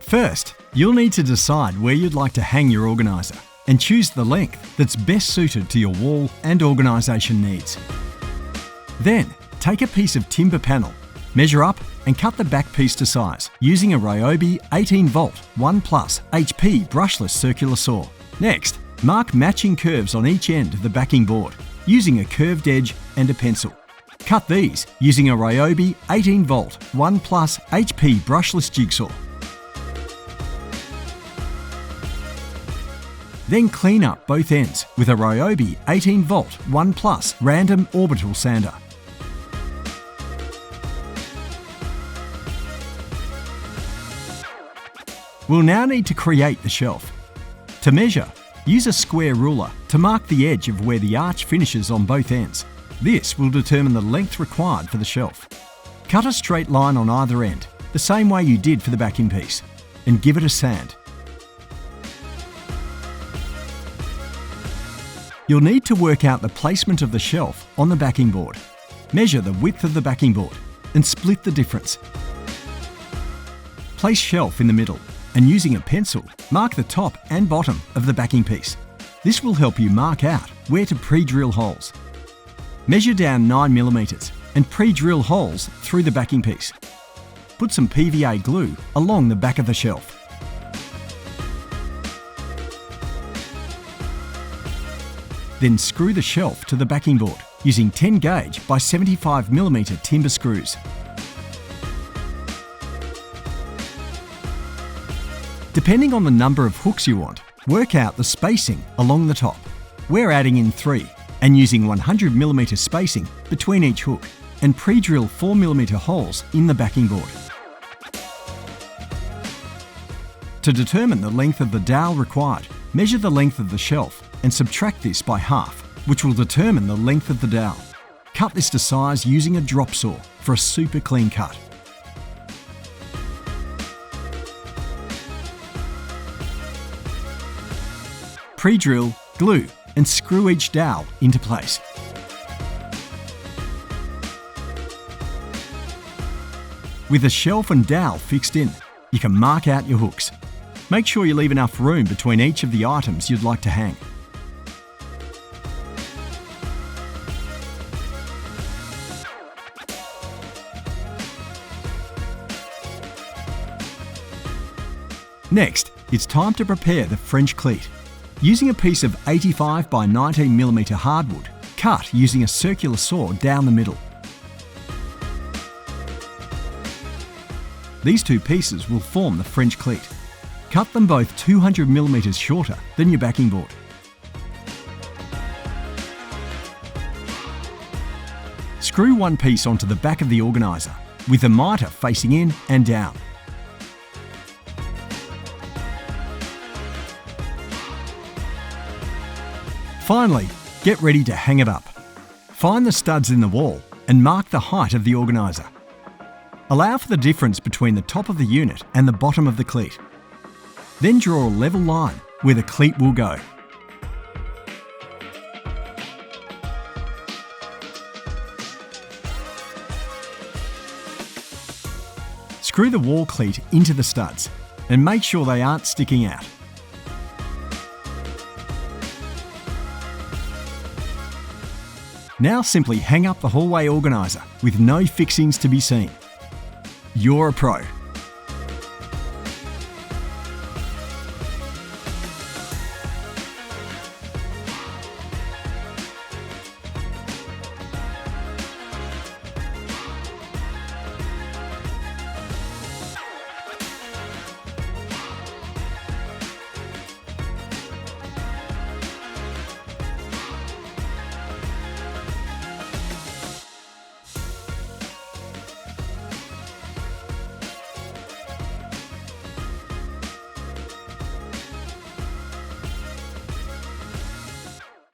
First, you'll need to decide where you'd like to hang your organiser and choose the length that's best suited to your wall and organisation needs. Then, take a piece of timber panel, measure up and cut the back piece to size using a Ryobi 18V 1+ HP brushless circular saw. Next, mark matching curves on each end of the backing board using a curved edge and a pencil. Cut these using a Ryobi 18V 1+ HP brushless jigsaw. Then clean up both ends with a Ryobi 18V 1+ random orbital sander. We'll now need to create the shelf. To measure, use a square ruler to mark the edge of where the arch finishes on both ends. This will determine the length required for the shelf. Cut a straight line on either end, the same way you did for the backing piece, and give it a sand. You'll need to work out the placement of the shelf on the backing board. Measure the width of the backing board and split the difference. Place shelf in the middle and using a pencil, mark the top and bottom of the backing piece. This will help you mark out where to pre-drill holes. Measure down 9mm and pre-drill holes through the backing piece. Put some PVA glue along the back of the shelf. Then screw the shelf to the backing board using 10 gauge by 75mm timber screws. Depending on the number of hooks you want, work out the spacing along the top. We're adding in 3 and using 100mm spacing between each hook and pre-drill 4mm holes in the backing board. To determine the length of the dowel required, measure the length of the shelf and subtract this by half, which will determine the length of the dowel. Cut this to size using a drop saw for a super clean cut. Pre-drill, glue and screw each dowel into place. With the shelf and dowel fixed in, you can mark out your hooks. Make sure you leave enough room between each of the items you'd like to hang. Next, it's time to prepare the French cleat. Using a piece of 85 by 19mm hardwood, cut using a circular saw down the middle. These two pieces will form the French cleat. Cut them both 200mm shorter than your backing board. Screw one piece onto the back of the organiser, with the mitre facing in and down. Finally, get ready to hang it up. Find the studs in the wall and mark the height of the organiser. Allow for the difference between the top of the unit and the bottom of the cleat. Then draw a level line where the cleat will go. Screw the wall cleat into the studs and make sure they aren't sticking out. Now simply hang up the hallway organiser with no fixings to be seen. You're a pro.